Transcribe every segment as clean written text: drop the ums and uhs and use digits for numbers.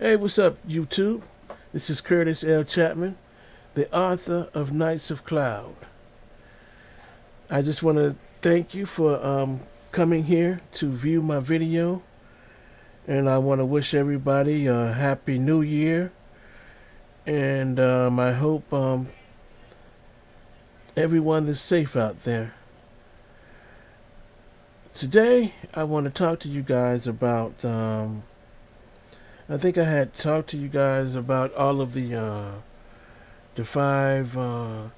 Hey, what's up, YouTube? This is Curtis L. Chapman, the author of Knights of Cloud. I just want to thank you for coming here to view my video, and I want to wish everybody a happy new year. And I hope everyone is safe out there. Today, I want to talk to you guys about. I think I had talked to you guys about all of the five, the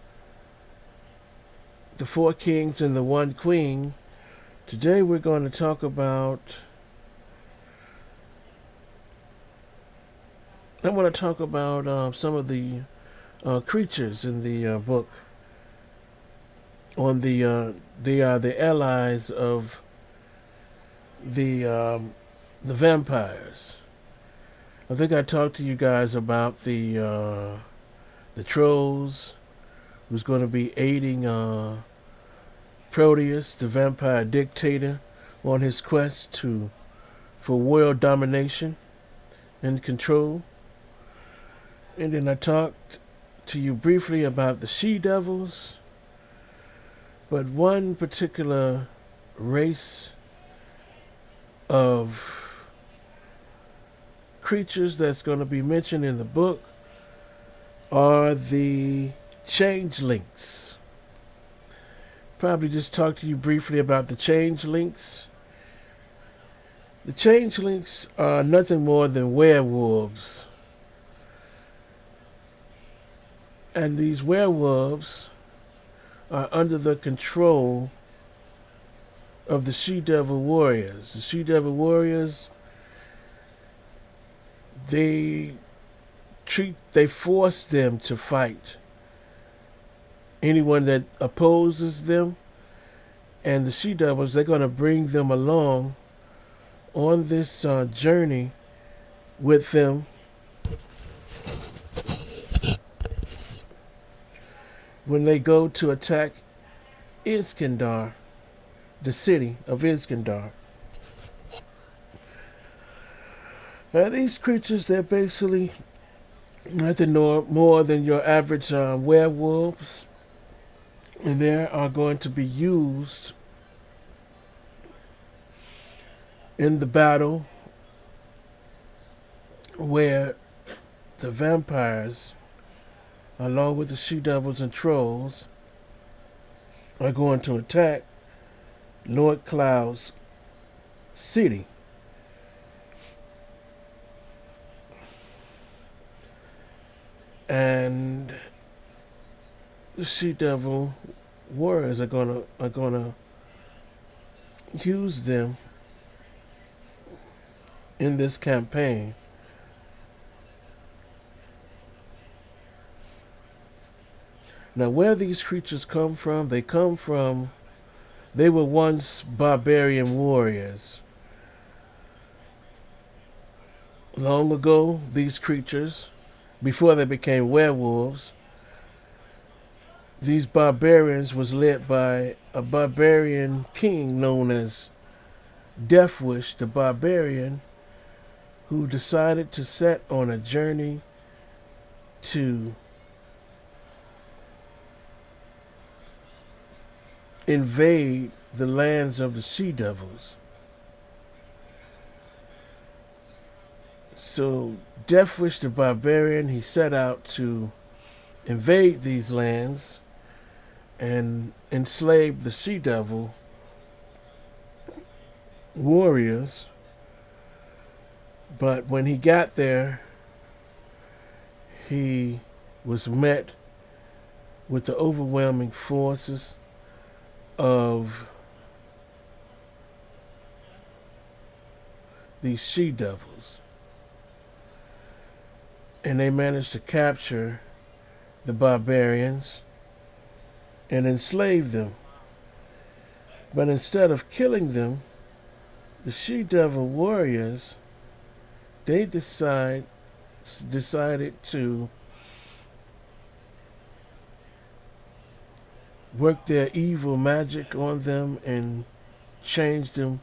four kings and the one queen. Today, we're going to talk about. I want to talk about some of the creatures in the book. They are the allies of the vampires. I think I talked to you guys about the trolls, who's going to be aiding Proteus, the vampire dictator, on his quest for world domination and control. And then I talked to you briefly about the she-devils, but one particular race of creatures that's going to be mentioned in the book are the changelings. Probably just talk to you briefly about the changelings. The changelings are nothing more than werewolves. And these werewolves are under the control of the she-devil warriors. The she-devil warriors, they force them to fight anyone that opposes them, and the she-devils, they're going to bring them along on this journey with them when they go to attack Iskandar, the city of Iskandar. Now, these creatures, they're basically nothing more than your average werewolves, and they are going to be used in the battle where the vampires, along with the she-devils and trolls, are going to attack Lord Cloud's city. And the she-devil warriors are gonna use them in this campaign. Now, where these creatures come from, they were once barbarian warriors. Long ago, these creatures, before they became werewolves, these barbarians was led by a barbarian king known as Deathwish the Barbarian, who decided to set on a journey to invade the lands of the she-devils. So Deathwish the Barbarian, he set out to invade these lands and enslave the she-devil warriors. But when he got there, he was met with the overwhelming forces of these she-devils. And they managed to capture the barbarians and enslave them. But instead of killing them, the she-devil warriors, they decided to work their evil magic on them and change them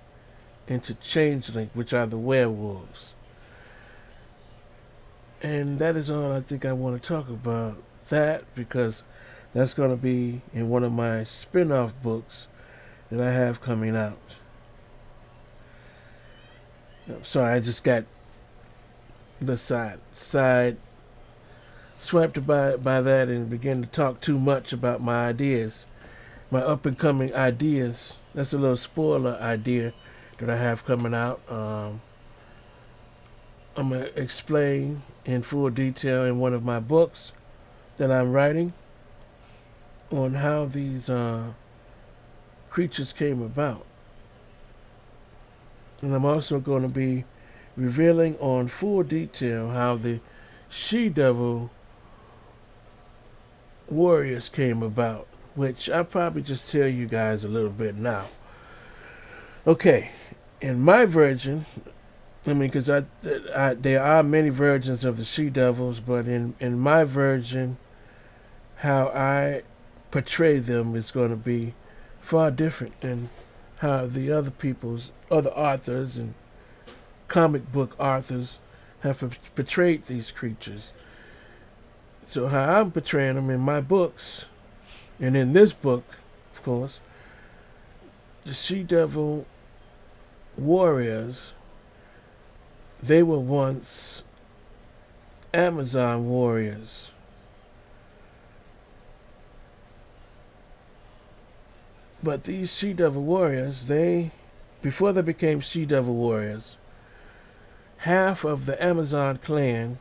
into changeling, which are the werewolves. And that is all I think I want to talk about that, because that's going to be in one of my spin-off books that I have coming out. I'm sorry, I just got the side swiped by that and began to talk too much about my ideas, my up and coming ideas. That's a little spoiler idea that I have coming out. I'm gonna explain in full detail in one of my books that I'm writing on how these creatures came about. And I'm also going to be revealing on full detail how the she-devil warriors came about, which I'll probably just tell you guys a little bit now. Okay, in my version, I mean, because there are many versions of the she-devils, but in my version, how I portray them is going to be far different than how the other authors and comic book authors have portrayed these creatures. So how I'm portraying them in my books, and in this book, of course, the she-devil warriors, they were once Amazon warriors. But these she-devil warriors, before they became she-devil warriors, half of the Amazon clan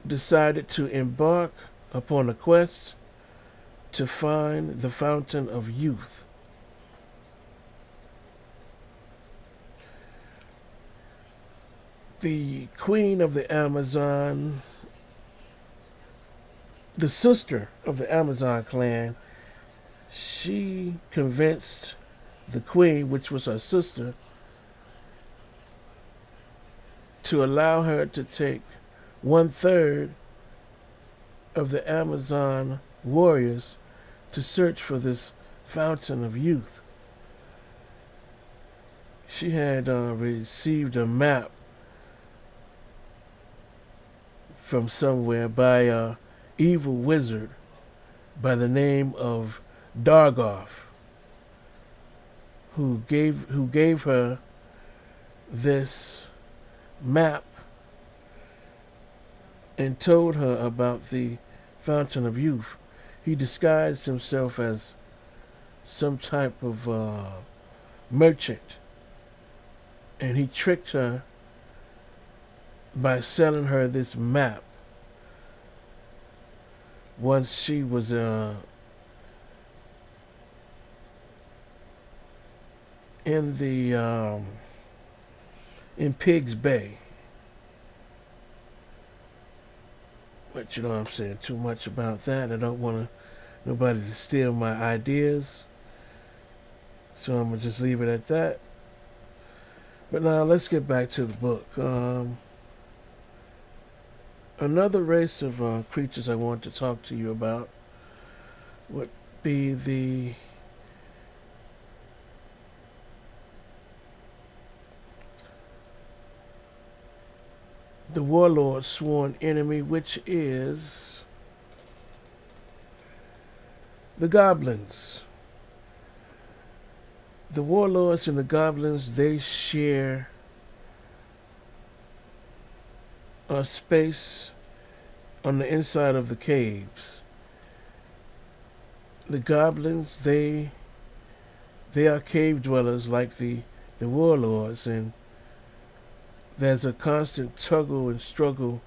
decided to embark upon a quest to find the Fountain of Youth. The queen of the Amazon, the sister of the Amazon clan, she convinced the queen, which was her sister, to allow her to take 1/3 of the Amazon warriors to search for this Fountain of Youth. She had received a map from somewhere by a evil wizard by the name of Dargoth, who gave her this map and told her about the Fountain of Youth. He disguised himself as some type of merchant, and he tricked her by selling her this map. Once she was in Pigs Bay. But you know what I'm saying, too much about that. I don't want nobody to steal my ideas. So I'm going to just leave it at that. But now let's get back to the book. Another race of creatures I want to talk to you about would be the warlord's sworn enemy, which is the goblins. The warlords and the goblins, they share a space on the inside of the caves. The goblins, they are cave dwellers like the warlords, and there's a constant tuggle and struggle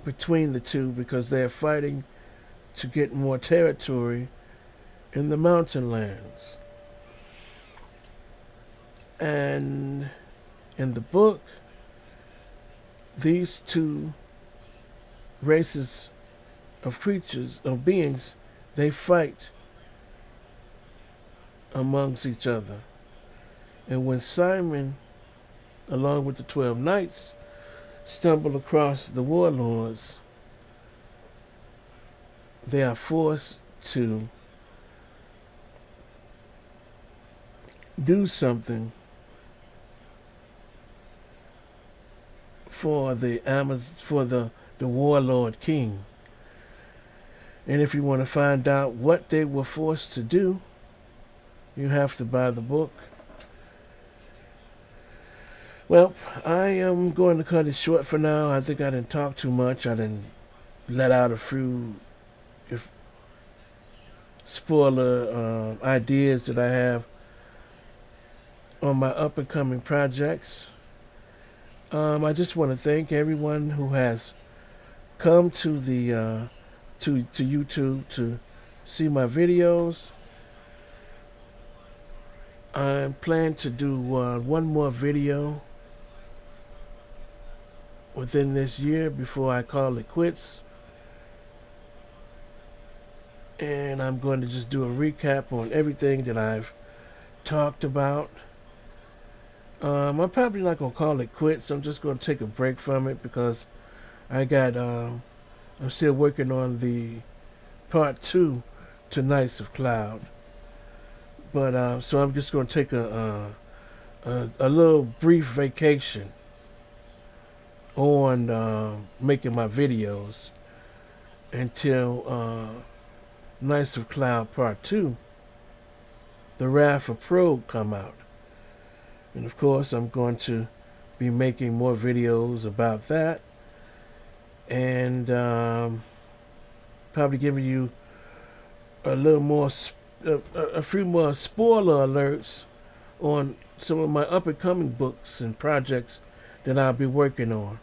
between the two because they're fighting to get more territory in the mountain lands. And in the book, these two races of creatures, of beings, they fight amongst each other. And when Simon, along with the 12 knights, stumble across the warlords, they are forced to do something for the Warlord King. And if you want to find out what they were forced to do, you have to buy the book. Well, I am going to cut it short for now. I think I didn't talk too much. I didn't let out a few spoiler ideas that I have on my up and coming projects. I just want to thank everyone who has come to the to YouTube to see my videos. I plan to do one more video within this year before I call it quits. And I'm going to just do a recap on everything that I've talked about. I'm probably not going to call it quits. I'm just going to take a break from it because I'm still working on the part 2 to Knights of Cloud. But so I'm just going to take a little brief vacation on making my videos until Knights of Cloud Part 2, The Wrath of Probe, come out. And of course, I'm going to be making more videos about that. And probably giving you a little more, a few more spoiler alerts on some of my up-and-coming books and projects that I'll be working on.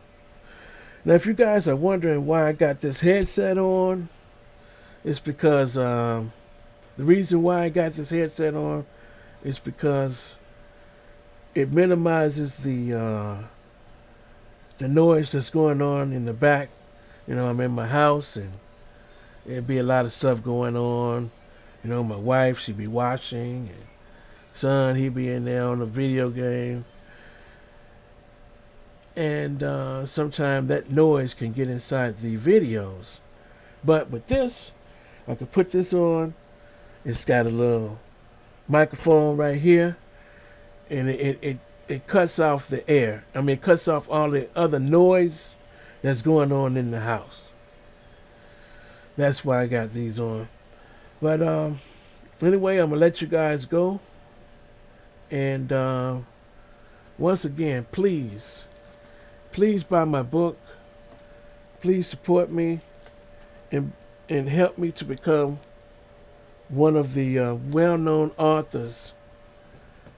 Now, if you guys are wondering why I got this headset on, it's because the reason why I got this headset on is because it minimizes the noise that's going on in the back. You know, I'm in my house and there'd be a lot of stuff going on. You know, my wife, she'd be watching, and son, he'd be in there on a video game. And sometimes that noise can get inside the videos. But with this, I could put this on. It's got a little microphone right here, and it cuts off the air. I mean, it cuts off all the other noise that's going on in the house. That's why I got these on. But anyway, I'm gonna let you guys go. And once again, please buy my book. Please support me and help me to become one of the well-known authors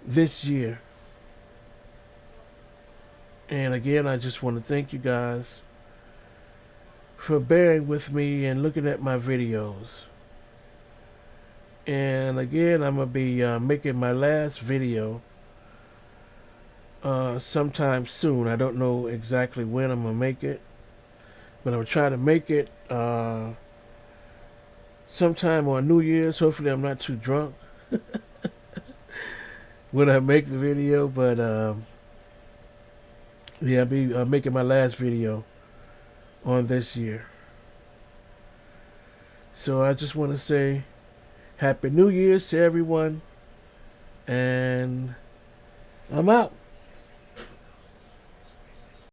this year. And again, I just want to thank you guys for bearing with me and looking at my videos. And again, I'm going to be making my last video sometime soon. I don't know exactly when I'm going to make it, but I'm going to try to make it sometime on New Year's. Hopefully I'm not too drunk when I make the video. But yeah, I'll be making my last video on this year. So I just want to say Happy New Year's to everyone, and I'm out.